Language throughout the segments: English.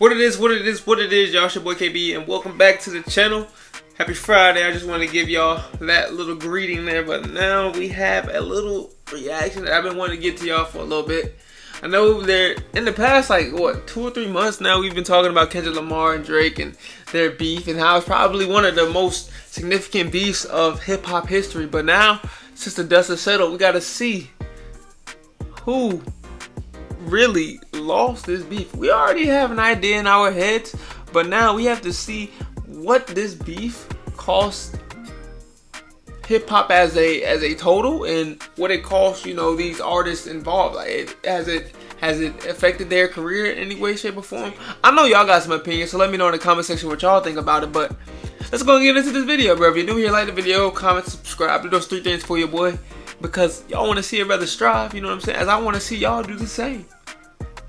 What it is, y'all. It's your boy KB, and welcome back to the channel. Happy Friday. I just want to give y'all that little greeting there, but now we have a little reaction that I've been wanting to get to y'all for a little bit. I know there in the past, like, what, 2 or 3 months now, we've been talking about Kendrick Lamar and Drake and their beef, and how it's probably one of the most significant beefs of hip-hop history. But now, since the dust has settled, we got to see who really lost this beef. We already have an idea in our heads, but now we have to see what this beef cost hip-hop as a total, and what it costs, you know, these artists involved. Like, has it affected their career in any way, shape, or form? I know y'all got some opinions, so let me know in the comment section what y'all think about it. But let's go and get into this video, bro. If you're new here, like the video, comment, subscribe. Do those 3 things for your boy, because y'all want to see a brother strive, you know what I'm saying, as I want to see y'all do the same.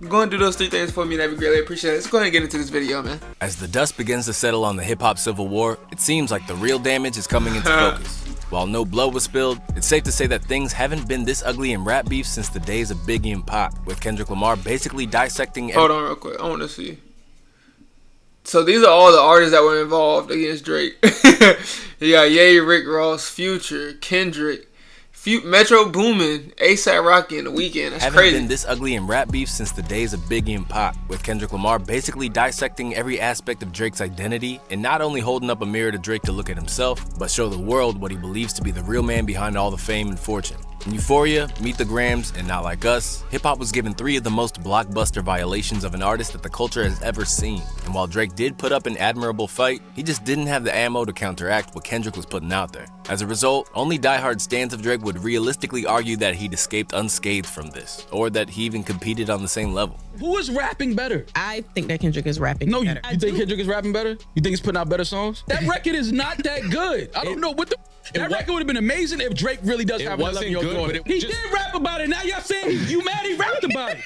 Go and do those 3 things for me, that'd be greatly appreciated. Let's go ahead and get into this video, man. As the dust begins to settle on the hip-hop civil war, it seems like the real damage is coming into focus. While no blood was spilled, it's safe to say that things haven't been this ugly in rap beef since the days of Biggie and Pac, with Kendrick Lamar basically dissecting Hold on real quick, I want to see. So these are all the artists that were involved against Drake. You got Ye, Rick Ross, Future, Kendrick, Metro Boomin, ASAP Rocky, and The Weeknd. That's crazy. Been this ugly in rap beef since the days of Biggie and Pac, with Kendrick Lamar basically dissecting every aspect of Drake's identity, and not only holding up a mirror to Drake to look at himself, but show the world what he believes to be the real man behind all the fame and fortune. In Euphoria, Meet the Grams, and Not Like Us, hip-hop was given 3 of the most blockbuster violations of an artist that the culture has ever seen. And while Drake did put up an admirable fight, he just didn't have the ammo to counteract what Kendrick was putting out there. As a result, only diehard stans of Drake would realistically argue that he'd escaped unscathed from this, or that he even competed on the same level. Who is rapping better? I think that Kendrick is rapping better. No, you think Kendrick is rapping better? You think he's putting out better songs? That record is not that good. I don't know what the... That record would have been amazing if Drake really does have a 11-year-old daughter. He did rap about it. Now y'all saying you mad he rapped about it.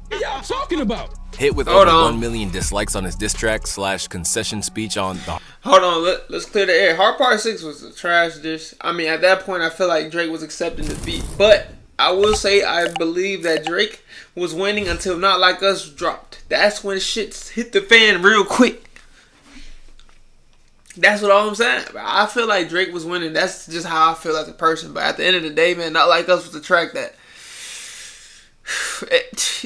What y'all talking about? Hit with over 1 million dislikes on his diss track / concession speech on the... Hold on, let's clear the air. Hard Part 6 was a trash dish. I mean, at that point, I feel like Drake was accepting defeat. But I will say I believe that Drake was winning until Not Like Us dropped. That's when shit hit the fan real quick. That's what I'm saying. I feel like Drake was winning. That's just how I feel as a person. But at the end of the day, man, Not Like Us was the track that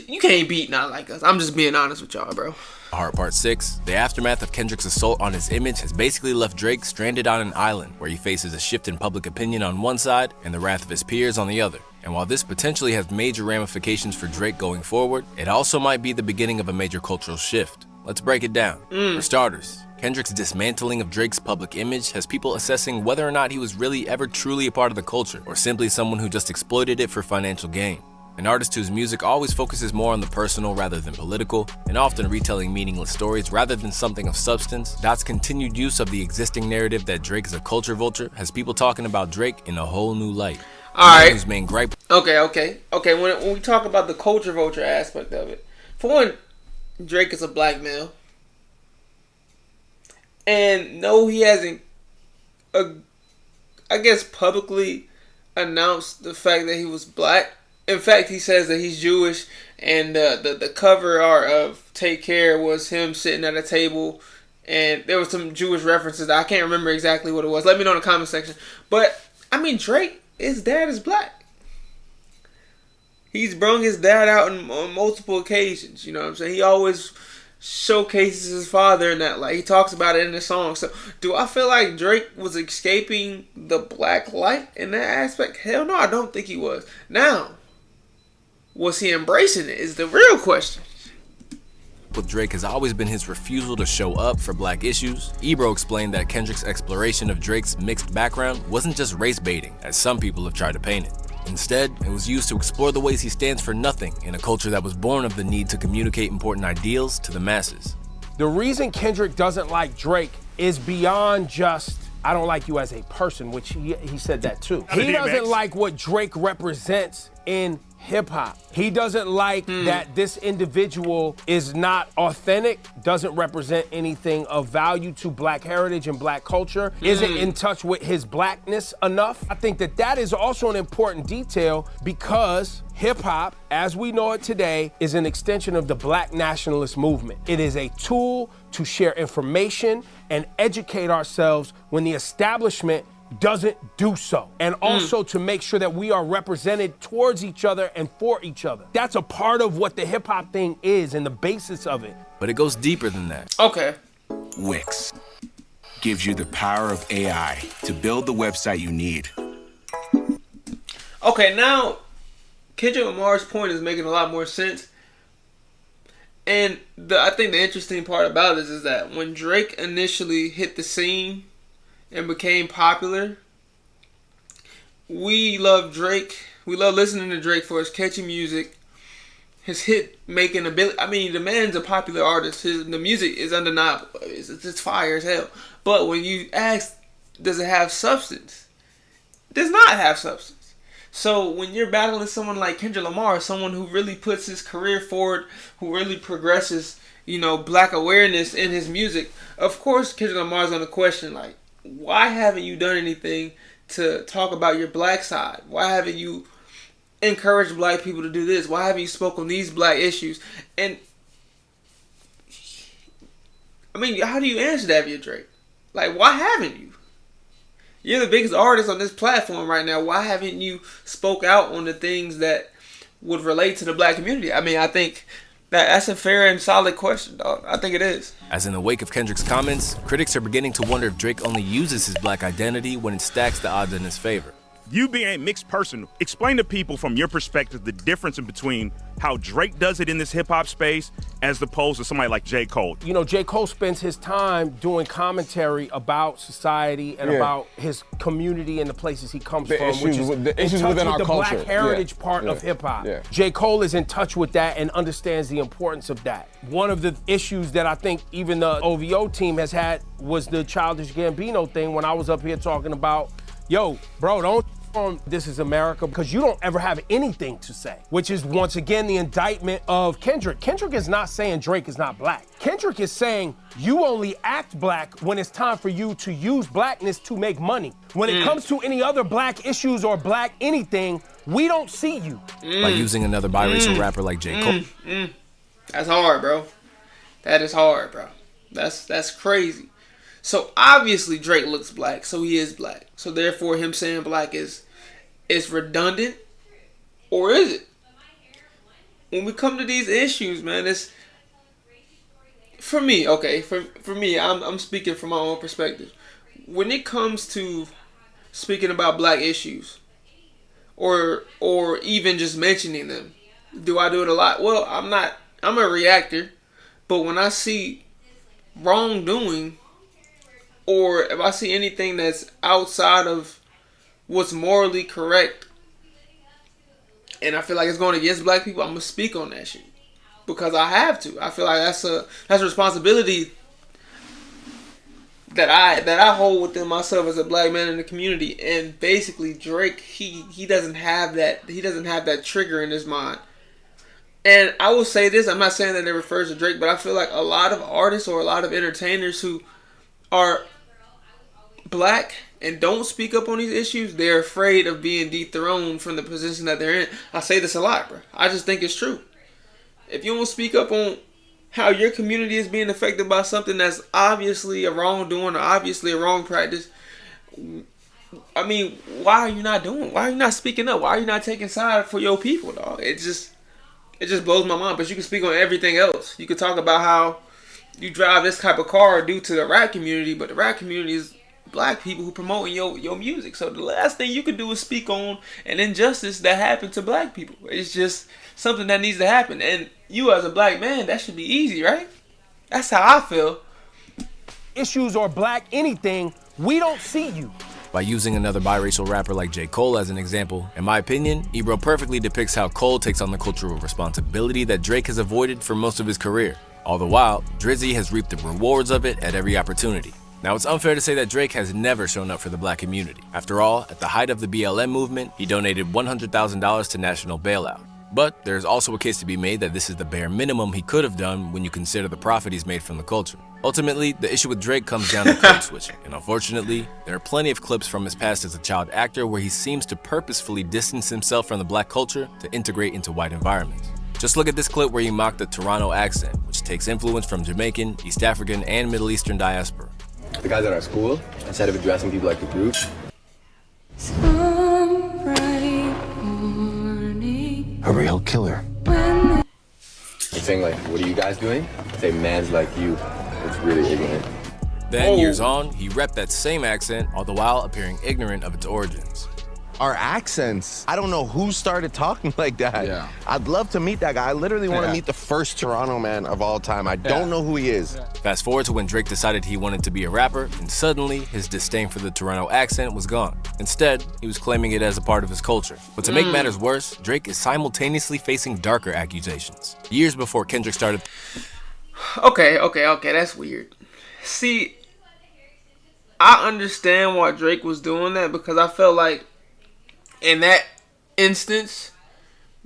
you can't beat Not Like Us. I'm just being honest with y'all, bro. Hard Part 6, the aftermath of Kendrick's assault on his image has basically left Drake stranded on an island where he faces a shift in public opinion on one side and the wrath of his peers on the other. And while this potentially has major ramifications for Drake going forward, it also might be the beginning of a major cultural shift. Let's break it down. For starters, Kendrick's dismantling of Drake's public image has people assessing whether or not he was really ever truly a part of the culture, or simply someone who just exploited it for financial gain. An artist whose music always focuses more on the personal rather than political, and often retelling meaningless stories rather than something of substance, Dot's continued use of the existing narrative that Drake is a culture vulture has people talking about Drake in a whole new light. Alright. Whose main gripe... Okay. When we talk about the culture vulture aspect of it, for one, Drake is a black male. And no, he hasn't, I guess, publicly announced the fact that he was black. In fact, he says that he's Jewish, and the cover art of Take Care was him sitting at a table, and there was some Jewish references. I can't remember exactly what it was. Let me know in the comment section. But, I mean, Drake, his dad is black. He's brung his dad out on multiple occasions, you know what I'm saying? He always showcases his father in that, like, he talks about it in the song. So do I feel like Drake was escaping the black light in that aspect? Hell no, I don't think he was. Now, was he embracing it is the real question. With Drake has always been his refusal to show up for black issues. Ebro explained that Kendrick's exploration of Drake's mixed background wasn't just race baiting, as some people have tried to paint it. Instead, it was used to explore the ways he stands for nothing in a culture that was born of the need to communicate important ideals to the masses. The reason Kendrick doesn't like Drake is beyond just, I don't like you as a person, which he said that too. He doesn't like what Drake represents in hip-hop. He doesn't like that this individual is not authentic, doesn't represent anything of value to black heritage and black culture, isn't in touch with his blackness enough. I think that that is also an important detail because hip-hop, as we know it today, is an extension of the black nationalist movement. It is a tool to share information and educate ourselves when the establishment doesn't do so. And also to make sure that we are represented towards each other and for each other. That's a part of what the hip hop thing is and the basis of it. But it goes deeper than that. Okay. Wix gives you the power of AI to build the website you need. Okay, now Kendrick Lamar's point is making a lot more sense. And I think the interesting part about this is that when Drake initially hit the scene and became popular, we love Drake. We love listening to Drake for his catchy music, his hit making ability. I mean, the man's a popular artist. The music is undeniable. It's fire as hell. But when you ask, does it have substance? It does not have substance. So when you're battling someone like Kendrick Lamar, someone who really puts his career forward, who really progresses, black awareness in his music, of course Kendrick Lamar's gonna question, like, why haven't you done anything to talk about your black side? Why haven't you encouraged black people to do this? Why haven't you spoken on these black issues? And I mean, how do you answer that if you're Drake? Like, why haven't you? You're the biggest artist on this platform right now. Why haven't you spoke out on the things that would relate to the black community? I mean, I think that's a fair and solid question, dog. I think it is. As in the wake of Kendrick's comments, critics are beginning to wonder if Drake only uses his black identity when it stacks the odds in his favor. You being a mixed person, explain to people from your perspective the difference in between how Drake does it in this hip-hop space as opposed to somebody like J. Cole. J. Cole spends his time doing commentary about society and about his community and the places he comes from, which is the issues within our culture. Black heritage part of hip-hop. Yeah. J. Cole is in touch with that and understands the importance of that. One of the issues that I think even the OVO team has had was the Childish Gambino thing when I was up here talking about, yo, bro, don't on This Is America because you don't ever have anything to say, which is once again the indictment of Kendrick. Kendrick is not saying Drake is not black. Kendrick is saying you only act black when it's time for you to use blackness to make money. When it comes to any other black issues or black anything, we don't see you. By using another biracial rapper like J. Cole. That's hard, bro. That is hard, bro. That's crazy. So obviously Drake looks black, so he is black. So therefore him saying black is redundant, or is it? When we come to these issues, man, it's for me, okay, for me, I'm speaking from my own perspective. When it comes to speaking about black issues or even just mentioning them, do I do it a lot? Well, I'm a reactor, but when I see wrongdoing, or if I see anything that's outside of what's morally correct, and I feel like it's going against black people, I'm gonna speak on that shit because I have to. I feel like that's a responsibility that I hold within myself as a black man in the community. And basically, Drake, he doesn't have that. He doesn't have that trigger in his mind. And I will say this: I'm not saying that it refers to Drake, but I feel like a lot of artists or a lot of entertainers who are black and don't speak up on these issues, they're afraid of being dethroned from the position that they're in. I say this a lot, bro. I just think it's true. If you don't speak up on how your community is being affected by something that's obviously a wrongdoing or obviously a wrong practice, I mean, why are you not doing? Why are you not speaking up? Why are you not taking side for your people, dog? It just blows my mind. But you can speak on everything else. You could talk about how you drive this type of car due to the rap community, but the rap community is black people who promoting your music. So the last thing you can do is speak on an injustice that happened to black people. It's just something that needs to happen. And you as a black man, that should be easy, right? That's how I feel. Issues or black anything, we don't see you. By using another biracial rapper like J. Cole as an example, in my opinion, Ebro perfectly depicts how Cole takes on the cultural responsibility that Drake has avoided for most of his career. All the while, Drizzy has reaped the rewards of it at every opportunity. Now, it's unfair to say that Drake has never shown up for the black community. After all, at the height of the BLM movement, he donated $100,000 to National Bailout. But there's also a case to be made that this is the bare minimum he could have done when you consider the profit he's made from the culture. Ultimately, the issue with Drake comes down to code switching, and unfortunately, there are plenty of clips from his past as a child actor where he seems to purposefully distance himself from the black culture to integrate into white environments. Just look at this clip where he mocked the Toronto accent, which takes influence from Jamaican, East African, and Middle Eastern diaspora. The guys at our school, instead of addressing people like the group, a real killer. And saying like, what are you guys doing? Say man's like you. It's really ignorant. Then years on, he repped that same accent, all the while appearing ignorant of its origins. Our accents. I don't know who started talking like that. Yeah. I'd love to meet that guy. I literally want to meet the first Toronto man of all time. I don't know who he is. Fast forward to when Drake decided he wanted to be a rapper, and suddenly his disdain for the Toronto accent was gone. Instead, he was claiming it as a part of his culture. But to make matters worse, Drake is simultaneously facing darker accusations. Years before Kendrick started. Okay, that's weird. See, I understand why Drake was doing that because I felt like in that instance,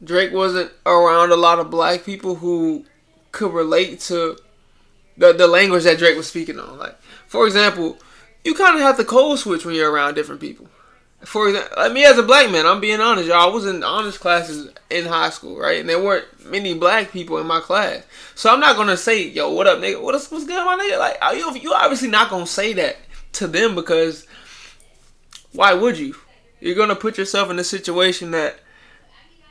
Drake wasn't around a lot of black people who could relate to the language that Drake was speaking on. Like, for example, you kind of have to code switch when you're around different people. For example, like me as a black man, I'm being honest, y'all. I was in honors classes in high school, right? And there weren't many black people in my class. So I'm not going to say, yo, what up, nigga? What's good, my nigga? Like, you obviously not going to say that to them because why would you? You're going to put yourself in a situation that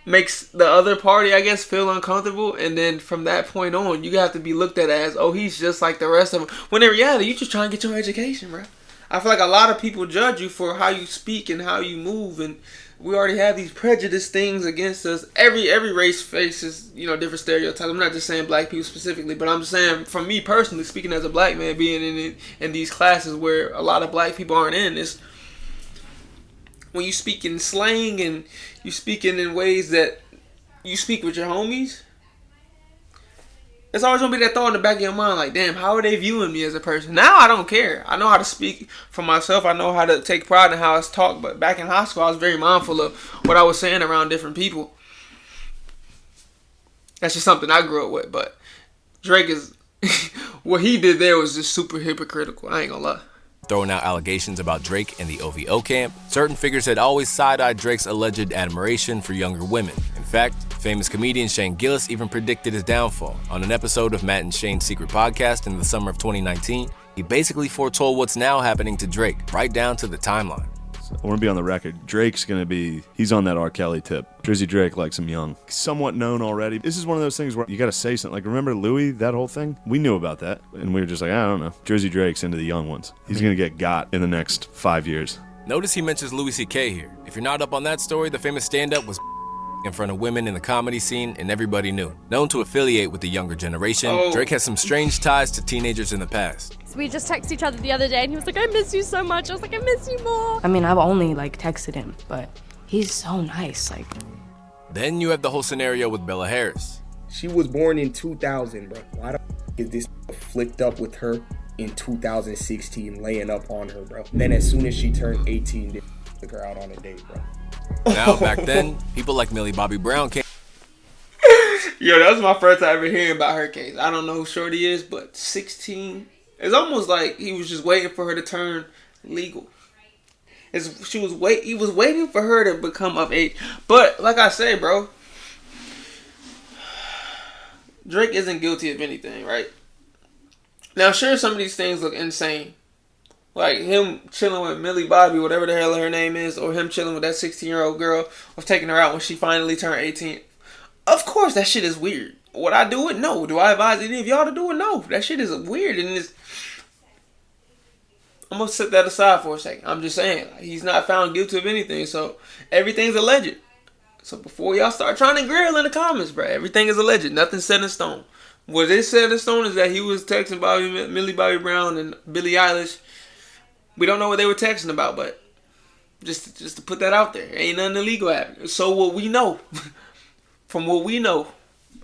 makes the other party, I guess, feel uncomfortable. And then from that point on, you have to be looked at as, oh, he's just like the rest of them. When in reality, you just trying to get your education, bro. I feel like a lot of people judge you for how you speak and how you move. And we already have these prejudice things against us. Every race faces, different stereotypes. I'm not just saying black people specifically, but I'm just saying, for me personally, speaking as a black man, being in these classes where a lot of black people aren't in this, when you speak in slang and you speaking in ways that you speak with your homies, it's always gonna be that thought in the back of your mind, like, damn, how are they viewing me as a person? Now I don't care. I know how to speak for myself. I know how to take pride in how I talk. But back in high school, I was very mindful of what I was saying around different people. That's just something I grew up with. But Drake is what he did there was just super hypocritical. I ain't gonna lie. Throwing out allegations about Drake and the OVO camp, certain figures had always side-eyed Drake's alleged admiration for younger women. In fact, famous comedian Shane Gillis even predicted his downfall. On an episode of Matt and Shane's Secret Podcast in the summer of 2019, he basically foretold what's now happening to Drake, right down to the timeline. I want to be on the record. Drake's going to be, he's on that R. Kelly tip. Drizzy Drake likes him young. Somewhat known already. This is one of those things where you got to say something. Like, remember Louis, that whole thing? We knew about that. And we were just like, I don't know. Drizzy Drake's into the young ones. He's going to get got in the next 5 years. Notice he mentions Louis C.K. here. If you're not up on that story, the famous stand-up was in front of women in the comedy scene, and everybody knew. Known to affiliate with the younger generation, Drake has some strange ties to teenagers in the past. We just texted each other the other day, and he was like, I miss you so much. I was like, I miss you more. I mean, I've only, texted him, but he's so nice, Then you have the whole scenario with Bella Harris. She was born in 2000, bro. Why the is this flicked up with her in 2016, laying up on her, bro? And then as soon as she turned 18, they took her out on a date, bro. Now, back then, people like Millie Bobby Brown came. Yo, that was my first time ever hearing about her case. I don't know who Shorty is, but 16. It's almost like he was just waiting for her to turn legal. He was waiting for her to become of age. But like I say, bro, Drake isn't guilty of anything, right? Now, sure, some of these things look insane. Like him chilling with Millie Bobby, whatever the hell her name is, or him chilling with that 16-year-old girl, or taking her out when she finally turned 18. Of course, that shit is weird. Would I do it? No. Do I advise any of y'all to do it? No. That shit is weird, and I'm gonna set that aside for a second. I'm just saying, he's not found guilty of anything, so everything's alleged. So before y'all start trying to grill in the comments, bro, everything is alleged. Nothing's set in stone. What is set in stone is that he was texting Millie Bobby Brown and Billie Eilish. We don't know what they were texting about, but just to put that out there, ain't nothing illegal happening. So what we know, from what we know,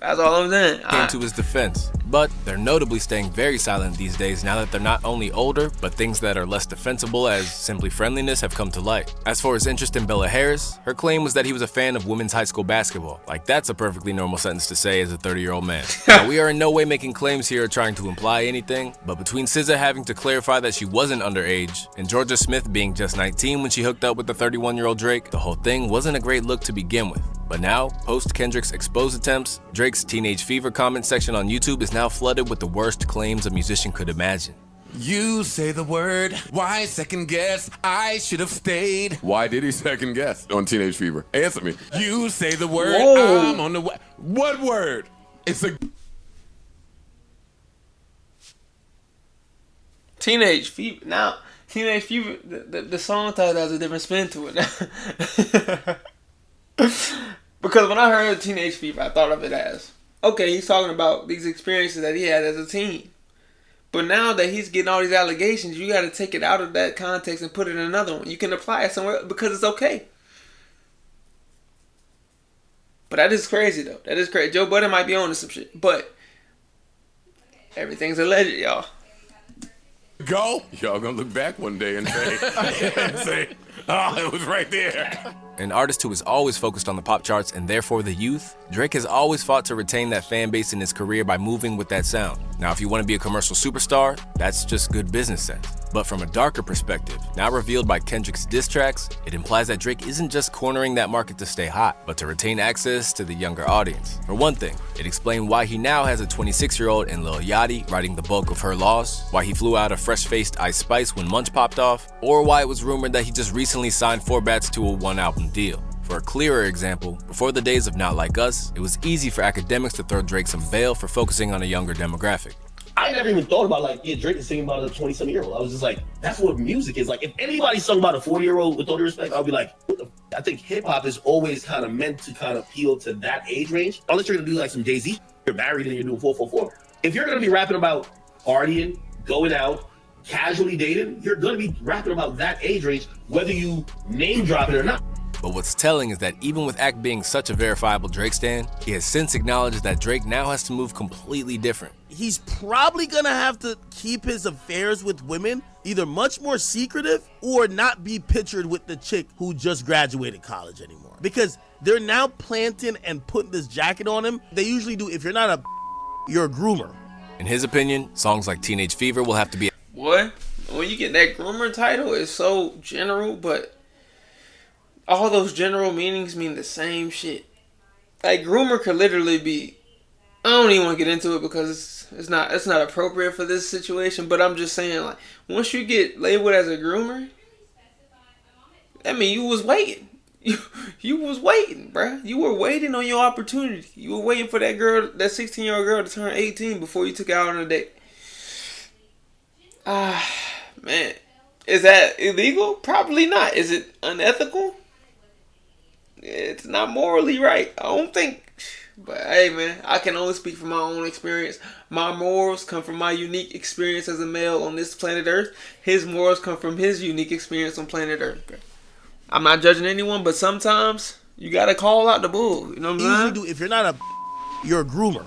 That's all I'm saying. Came to his defense, but they're notably staying very silent these days now that they're not only older, but things that are less defensible as simply friendliness have come to light. As for his interest in Bella Harris, her claim was that he was a fan of women's high school basketball. Like, that's a perfectly normal sentence to say as a 30-year-old man. Now, we are in no way making claims here or trying to imply anything, but between SZA having to clarify that she wasn't underage and Georgia Smith being just 19 when she hooked up with the 31-year-old Drake, the whole thing wasn't a great look to begin with. But now, post Kendrick's exposed attempts, Drake's Teenage Fever comment section on YouTube is now flooded with the worst claims a musician could imagine. You say the word, why second guess? I should have stayed. Why did he second guess on Teenage Fever? Answer me. You say the word, Whoa. I'm on the way. What word? It's a... Teenage Fever. Now, Teenage Fever, the song title has a different spin to it. Because when I heard Teenage Fever, I thought of it as, okay, he's talking about these experiences that he had as a teen. But now that he's getting all these allegations, you got to take it out of that context and put it in another one. You can apply it somewhere because it's okay. But that is crazy, though. That is crazy. Joe Budden might be on to some shit. But everything's alleged, y'all. Go. Y'all gonna look back one day and say, oh, it was right there. An artist who is always focused on the pop charts and therefore the youth, Drake has always fought to retain that fan base in his career by moving with that sound. Now, if you want to be a commercial superstar, that's just good business sense. But from a darker perspective, now revealed by Kendrick's diss tracks, it implies that Drake isn't just cornering that market to stay hot, but to retain access to the younger audience. For one thing, it explained why he now has a 26-year-old in Lil Yachty writing the bulk of Her Loss, why he flew out a fresh-faced Ice Spice when Munch popped off, or why it was rumored that he just recently signed 4 Bats to a one-album deal. For a clearer example, before the days of Not Like Us, it was easy for academics to throw Drake some veil for focusing on a younger demographic. I never even thought about, like, yeah, Drake is singing about a 20-something-year-old. I was just like, that's what music is. Like, if anybody sung about a 40-year-old, with all due respect, I'll be like, what the f-? I think hip-hop is always kind of meant to kind of appeal to that age range. Unless you're going to do, like, some Jay-Z, you're married and you're doing 444. If you're going to be rapping about partying, going out, casually dating, you're going to be rapping about that age range, whether you name drop it or not. But what's telling is that even with Act being such a verifiable Drake stan, he has since acknowledged that Drake now has to move completely different. He's probably gonna have to keep his affairs with women either much more secretive or not be pictured with the chick who just graduated college anymore. Because they're now planting and putting this jacket on him. They usually do, if you're not a, you're a groomer. In his opinion, songs like Teenage Fever will have to be... What? When you get that groomer title, it's so general, but all those general meanings mean the same shit. Like, groomer could literally be... I don't even want to get into it because it's not appropriate for this situation, but I'm just saying, like, once you get labeled as a groomer, I mean, you was waiting. You was waiting, bruh. You were waiting on your opportunity. You were waiting for that girl, that 16-year-old girl, to turn 18 before you took her out on a date. Man. Is that illegal? Probably not. Is it unethical? It's not morally right. I don't think. But hey, man, I can only speak from my own experience. My morals come from my unique experience as a male on this planet Earth. His morals come from his unique experience on planet Earth. I'm not judging anyone, but sometimes you gotta call out the bull. You know what I'm saying? If you're not a, you're a groomer.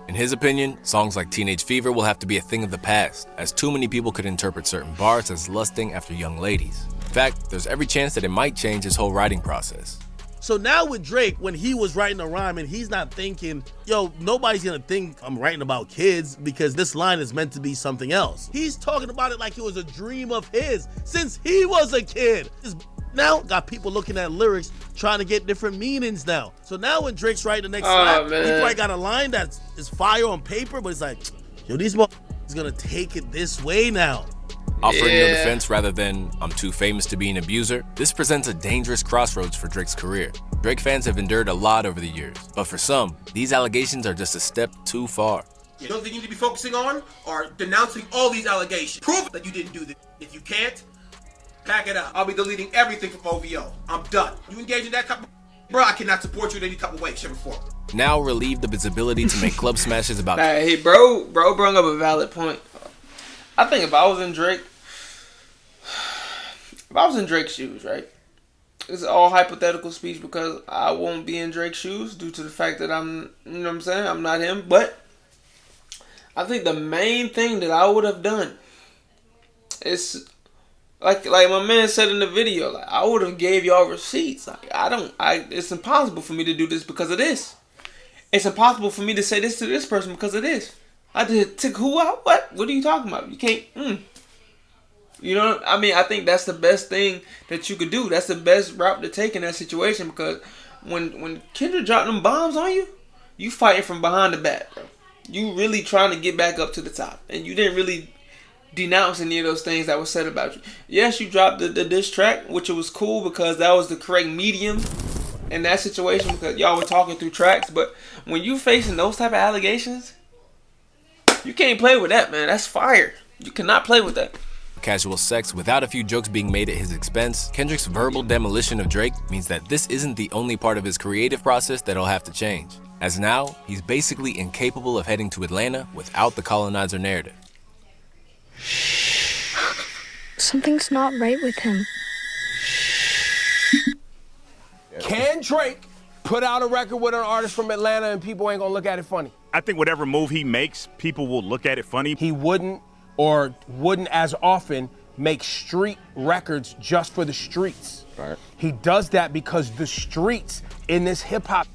In his opinion, songs like Teenage Fever will have to be a thing of the past, as too many people could interpret certain bars as lusting after young ladies. In fact, there's every chance that it might change his whole writing process. So now with Drake, when he was writing a rhyme and he's not thinking, yo, nobody's gonna think I'm writing about kids because this line is meant to be something else. He's talking about it like it was a dream of his since he was a kid. His now got people looking at lyrics trying to get different meanings now. So now when Drake's writing the next slap, he probably got a line that is fire on paper, but it's like, yo, these motherfuckers gonna take it this way now. Offering no defense rather than, I'm too famous to be an abuser, this presents a dangerous crossroads for Drake's career. Drake fans have endured a lot over the years, but for some, these allegations are just a step too far. The only thing you need to be focusing on are denouncing all these allegations. Prove that you didn't do this. If you can't, pack it up. I'll be deleting everything from OVO. I'm done. You engage in that type of... Bro, I cannot support you in any type of way, shape, or form. Now relieved of his ability to make club smashes about... Hey, bro brought up a valid point. I think if I was in Drake's shoes, right? it's all hypothetical speech because I won't be in Drake's shoes due to the fact that I'm, you know what I'm saying, I'm not him. But I think the main thing that I would have done is like my man said in the video, like I would have gave y'all receipts. Like it's impossible for me to do this because of this. It's impossible for me to say this to this person because of this. I took who out? What? What are you talking about? You can't. You know, I mean, I think that's the best thing that you could do. That's the best route to take in that situation because when Kendrick dropped them bombs on you, you fighting from behind the back, bro. You really trying to get back up to the top, and you didn't really denounce any of those things that were said about you. Yes, you dropped the diss track, which was cool because that was the correct medium in that situation because y'all were talking through tracks. But when you facing those type of allegations, you can't play with that, man. That's fire. You cannot play with that. Casual sex without a few jokes being made at his expense, Kendrick's verbal demolition of Drake means that this isn't the only part of his creative process that'll have to change, as now he's basically incapable of heading to Atlanta without the colonizer narrative. Something's not right with him. Can Drake put out a record with an artist from Atlanta and people ain't gonna look at it funny? I think whatever move he makes, people will look at it funny. He wouldn't as often make street records just for the streets. Right. He does that because the streets in this hip hop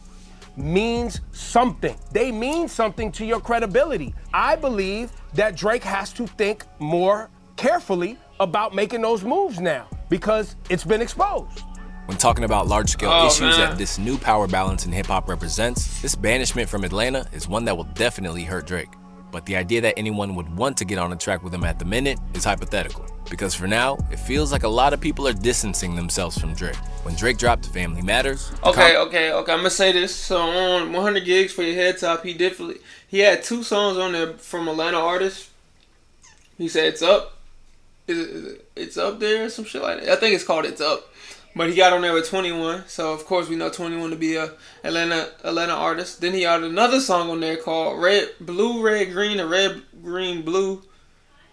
means something. They mean something to your credibility. I believe that Drake has to think more carefully about making those moves now because it's been exposed. When talking about large-scale issues that this new power balance in hip-hop represents, this banishment from Atlanta is one that will definitely hurt Drake. But the idea that anyone would want to get on a track with him at the minute is hypothetical. Because for now, it feels like a lot of people are distancing themselves from Drake. When Drake dropped Family Matters... Okay, I'm gonna say this. So on 100 Gigs for Your Head Top, he had 2 songs on there from Atlanta artists. He said It's Up. It's Up there, some shit like that. I think it's called It's Up. But he got on there with 21, so of course we know 21 to be a Atlanta artist. Then he had another song on there called Blue, Red, Green, or Red, Green, Blue.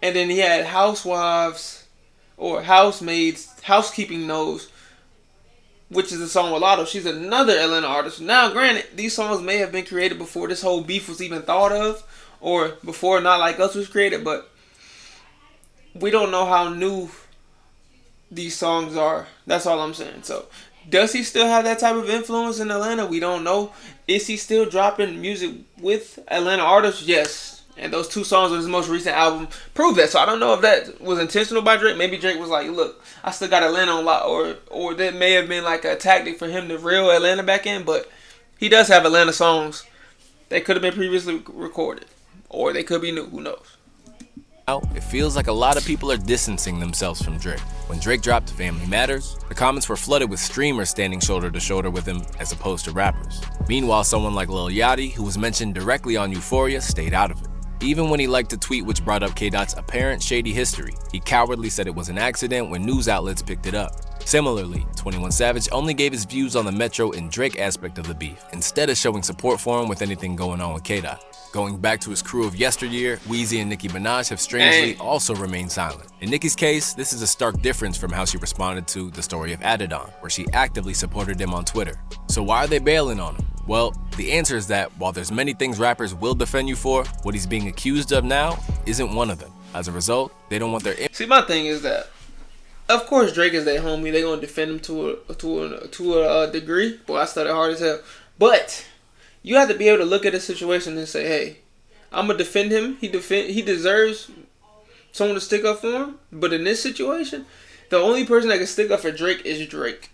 And then he had Housewives, or Housemaids, Housekeeping Knows, which is a song with Lotto. She's another Atlanta artist. Now, granted, these songs may have been created before this whole beef was even thought of, or before Not Like Us was created, but we don't know how new these songs are. That's all I'm saying. So, does he still have that type of influence in Atlanta? We don't know. Is he still dropping music with Atlanta artists? Yes. And those 2 songs on his most recent album prove that. So I don't know if that was intentional by Drake. Maybe Drake was like, look, I still got Atlanta on lock. Or that may have been like a tactic for him to reel Atlanta back in. But he does have Atlanta songs that could have been previously recorded. Or they could be new. Who knows? Now, it feels like a lot of people are distancing themselves from Drake. When Drake dropped Family Matters, the comments were flooded with streamers standing shoulder to shoulder with him as opposed to rappers. Meanwhile, someone like Lil Yachty, who was mentioned directly on Euphoria, stayed out of it. Even when he liked a tweet which brought up K-Dot's apparent shady history, he cowardly said it was an accident when news outlets picked it up. Similarly, 21 Savage only gave his views on the Metro and Drake aspect of the beef, instead of showing support for him with anything going on with K-Dot. Going back to his crew of yesteryear, Weezy and Nicki Minaj have strangely also remained silent. In Nicki's case, this is a stark difference from how she responded to the story of Adidon, where she actively supported him on Twitter. So why are they bailing on him? Well, the answer is that while there's many things rappers will defend you for, what he's being accused of now isn't one of them. As a result, they don't want their... See, my thing is that, of course, Drake is their homie. They're going to defend him to a degree. Boy, I studied hard as hell. But you have to be able to look at a situation and say, hey, I'm going to defend him. He deserves someone to stick up for him. But in this situation, the only person that can stick up for Drake is Drake.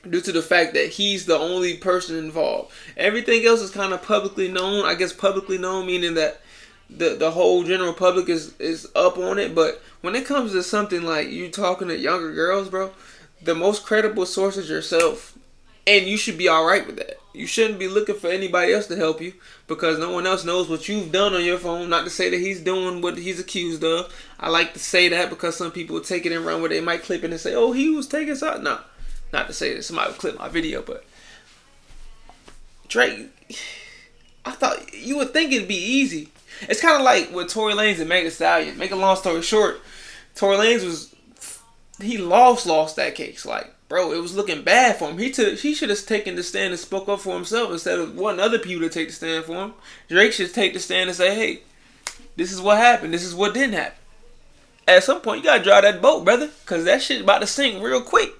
Due to the fact that he's the only person involved. Everything else is kind of publicly known. I guess publicly known meaning that the whole general public is up on it. But when it comes to something like you talking to younger girls, bro, the most credible source is yourself. And you should be alright with that. You shouldn't be looking for anybody else to help you because no one else knows what you've done on your phone. Not to say that he's doing what he's accused of. I like to say that because some people take it and run with it. They might clip it and say, oh, he was taking something. No. Not to say that somebody would clip my video, but Drake, I thought you would think it'd be easy. It's kind of like with Tory Lanez and Megan Thee Stallion. Make a long story short, Tory Lanez was he lost that case. Like, bro, it was looking bad for him. He should have taken the stand and spoke up for himself instead of wanting other people to take the stand for him. Drake should take the stand and say, hey, this is what happened. This is what didn't happen. At some point, you gotta drive that boat, brother, because that shit about to sink real quick.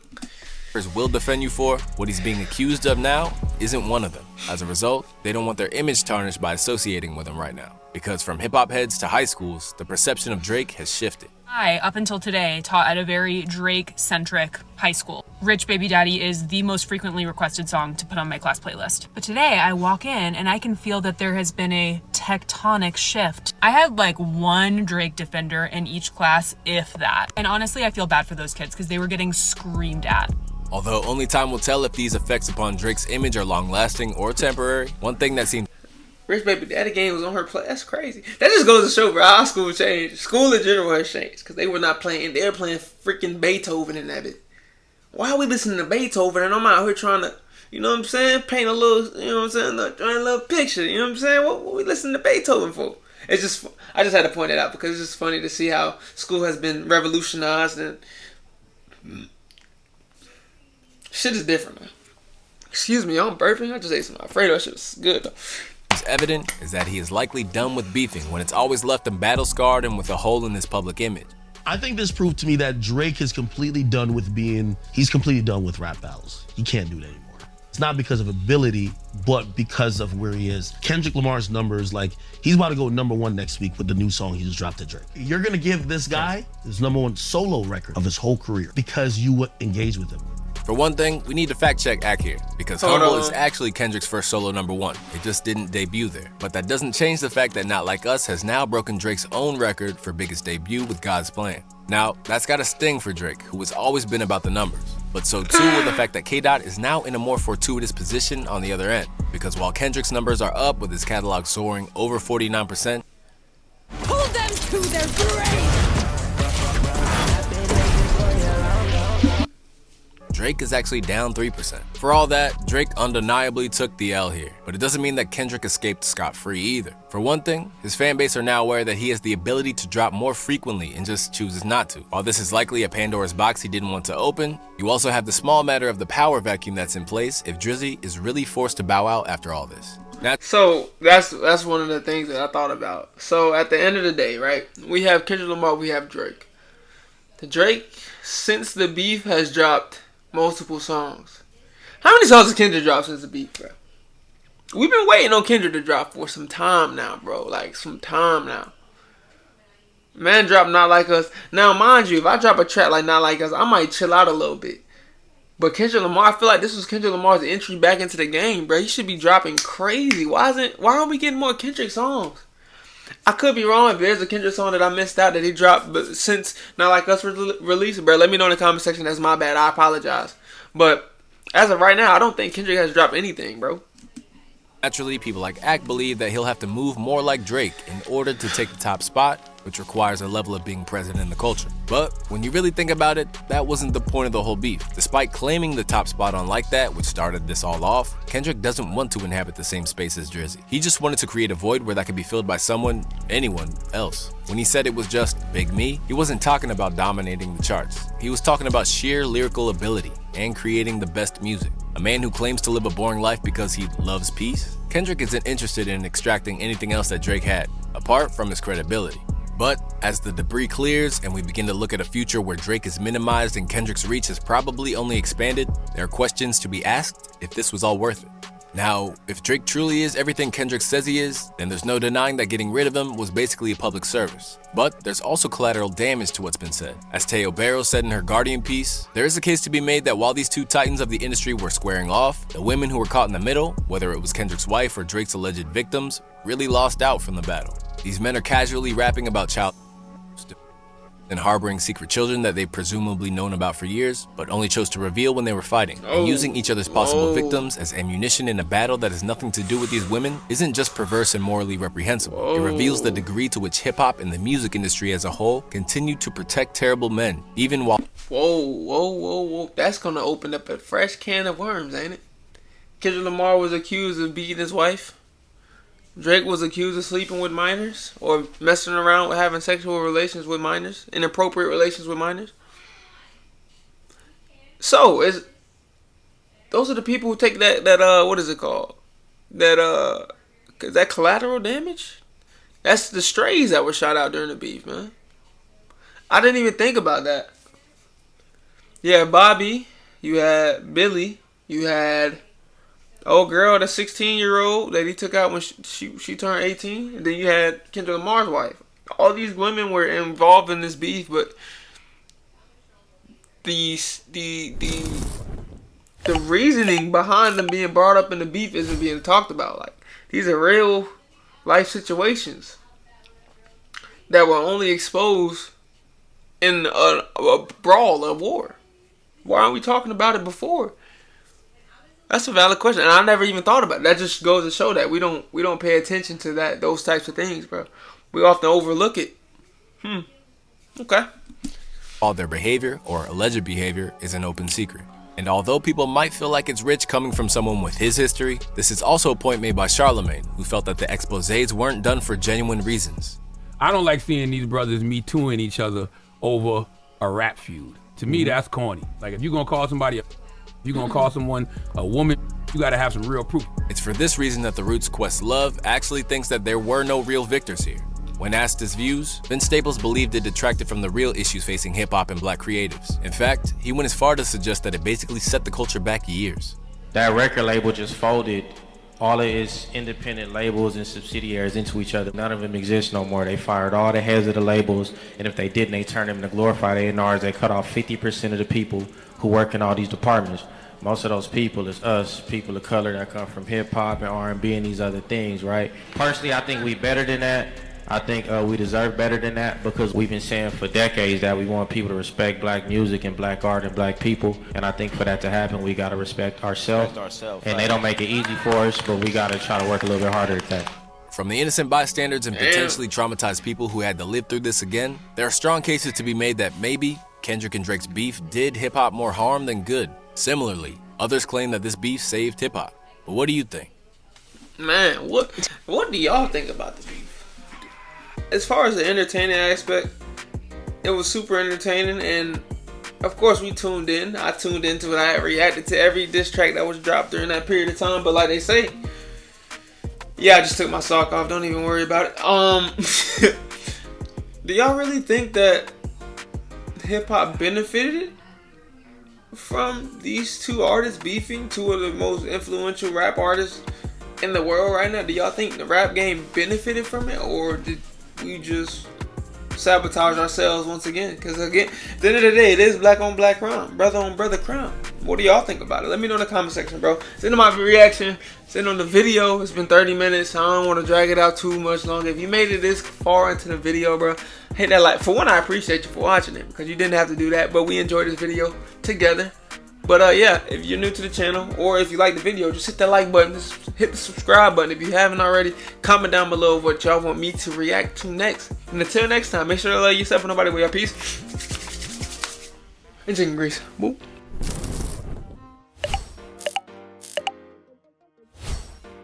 Will defend you for what he's being accused of now isn't one of them. As a result, they don't want their image tarnished by associating with him right now. Because from hip-hop heads to high schools, the perception of Drake has shifted. I, up until today, taught at a very Drake-centric high school. Rich Baby Daddy is the most frequently requested song to put on my class playlist. But today, I walk in and I can feel that there has been a tectonic shift. I had like one Drake defender in each class, if that. And honestly, I feel bad for those kids because they were getting screamed at. Although only time will tell if these effects upon Drake's image are long-lasting or temporary, one thing that seems Rich Baby Daddy game was on her play. That's crazy. That just goes to show, bro, our school changed. School in general has changed because they were not playing. They were playing freaking Beethoven in that bit. Why are we listening to Beethoven and I'm out here trying to, you know what I'm saying, paint a little, you know what I'm saying, drawing a little picture. You know what I'm saying? What we listening to Beethoven for? It's just, I just had to point it out because it's just funny to see how school has been revolutionized and shit is different, man. Excuse me, I'm burping. I just ate some Alfredo. That shit was good, though. What's evident is that he is likely done with beefing when it's always left him battle-scarred and with a hole in his public image. I think this proved to me that Drake is completely done with he's completely done with rap battles. He can't do it anymore. It's not because of ability, but because of where he is. Kendrick Lamar's numbers, like, he's about to go #1 next week with the new song he just dropped to Drake. You're gonna give this guy his #1 solo record of his whole career because you would engage with him. For one thing, we need to fact-check Ak here, because Humble is actually Kendrick's first solo #1. It just didn't debut there. But that doesn't change the fact that Not Like Us has now broken Drake's own record for biggest debut with God's Plan. Now, that's got a sting for Drake, who has always been about the numbers. But so too will the fact that K-Dot is now in a more fortuitous position on the other end. Because while Kendrick's numbers are up with his catalog soaring over 49%, Pull them to their grave! Drake is actually down 3%. For all that, Drake undeniably took the L here, but it doesn't mean that Kendrick escaped scot-free either. For one thing, his fan base are now aware that he has the ability to drop more frequently and just chooses not to. While this is likely a Pandora's box he didn't want to open, you also have the small matter of the power vacuum that's in place if Drizzy is really forced to bow out after all this. So that's one of the things that I thought about. So at the end of the day, right, we have Kendrick Lamar, we have Drake. The Drake, since the beef, has dropped multiple songs. How many songs has Kendrick dropped since the beef, bro? We've been waiting on Kendrick to drop for some time now, bro. Like, some time now. Man dropped Not Like Us. Now, mind you, if I drop a track like Not Like Us, I might chill out a little bit. But Kendrick Lamar, I feel like this was Kendrick Lamar's entry back into the game, bro. He should be dropping crazy. Why aren't we getting more Kendrick songs? I could be wrong if there's a Kendrick song that I missed out that he dropped, but since Not Like Us released, bro, let me know in the comment section. That's my bad. I apologize. But as of right now, I don't think Kendrick has dropped anything, bro. Naturally, people like Ak believe that he'll have to move more like Drake in order to take the top spot, which requires a level of being present in the culture. But when you really think about it, that wasn't the point of the whole beef. Despite claiming the top spot on Like That, which started this all off, Kendrick doesn't want to inhabit the same space as Drizzy. He just wanted to create a void where that could be filled by anyone else. When he said it was just Big Me, he wasn't talking about dominating the charts. He was talking about sheer lyrical ability and creating the best music. A man who claims to live a boring life because he loves peace? Kendrick isn't interested in extracting anything else that Drake had, apart from his credibility. But as the debris clears and we begin to look at a future where Drake is minimized and Kendrick's reach has probably only expanded, there are questions to be asked if this was all worth it. Now, if Drake truly is everything Kendrick says he is, then there's no denying that getting rid of him was basically a public service. But there's also collateral damage to what's been said. As Teo Barrow said in her Guardian piece, there is a case to be made that while these two titans of the industry were squaring off, the women who were caught in the middle, whether it was Kendrick's wife or Drake's alleged victims, really lost out from the battle. These men are casually rapping about child and harboring secret children that they've presumably known about for years, but only chose to reveal when they were fighting. And using each other's possible victims as ammunition in a battle that has nothing to do with these women isn't just perverse and morally reprehensible. It reveals the degree to which hip-hop and the music industry as a whole continue to protect terrible men, even while— Whoa. That's gonna open up a fresh can of worms, ain't it? Kendrick Lamar was accused of beating his wife. Drake was accused of sleeping with minors or messing around with having sexual relations with minors, inappropriate relations with minors. So those are the people who take that what is it called? That collateral damage? That's the strays that were shot out during the beef, man. I didn't even think about that. Yeah, Bobby, you had Billy, you had old girl, the 16-year-old that he took out when she turned 18, and then you had Kendrick Lamar's wife. All these women were involved in this beef, but the reasoning behind them being brought up in the beef isn't being talked about. Like, these are real life situations that were only exposed in a brawl, a war. Why aren't we talking about it before? That's a valid question, and I never even thought about it. That just goes to show that we don't pay attention to those types of things, bro. We often overlook it. Okay. All their behavior, or alleged behavior, is an open secret. And although people might feel like it's rich coming from someone with his history, this is also a point made by Charlemagne, who felt that the exposés weren't done for genuine reasons. I don't like seeing these brothers Me Tooing each other over a rap feud. To me, that's corny. Like, if you're gonna call somebody, if you're gonna call someone a woman, you gotta have some real proof. It's for this reason that the Roots Questlove actually thinks that there were no real victors here. When asked his views, Vince Staples believed it detracted from the real issues facing hip-hop and black creatives. In fact, he went as far to suggest that it basically set the culture back years. That record label just folded all of its independent labels and subsidiaries into each other. None of them exist no more. They fired all the heads of the labels, and if they didn't, they turned them into glorified A&Rs. They cut off 50% of the people who work in all these departments. Most of those people is us, people of color that come from hip-hop and R&B and these other things, right? Personally, I think we better than that. I think we deserve better than that, because we've been saying for decades that we want people to respect black music and black art and black people. And I think for that to happen, we got to respect ourselves. And they don't make it easy for us, but we got to try to work a little bit harder at that. From the innocent bystanders and potentially traumatized people who had to live through this again, there are strong cases to be made that maybe Kendrick and Drake's beef did hip-hop more harm than good. Similarly, others claim that this beef saved hip-hop. But what do you think? Man, what do y'all think about the beef? As far as the entertaining aspect, it was super entertaining, and of course we tuned in. I tuned into it. I reacted to every diss track that was dropped during that period of time. But like they say, yeah, I just took my sock off. Don't even worry about it. Do y'all really think that hip hop benefited from these two artists beefing? Two of the most influential rap artists in the world right now. Do y'all think the rap game benefited from it, or did we just sabotage ourselves once again? Because again, at the end of the day, it is black on black crime, brother on brother crime. What do y'all think about it? Let me know in the comment section, bro. Send my reaction, send on the video. It's been 30 minutes. I don't want to drag it out too much longer. If you made it this far into the video, bro, hit that like. For one, I appreciate you for watching it, because you didn't have to do that, but we enjoyed this video together. But yeah, if you're new to the channel, or if you like the video, just hit that like button, just hit the subscribe button if you haven't already. Comment down below what y'all want me to react to next. And until next time, make sure to love yourself and nobody with your peace. And chicken grease. Boop.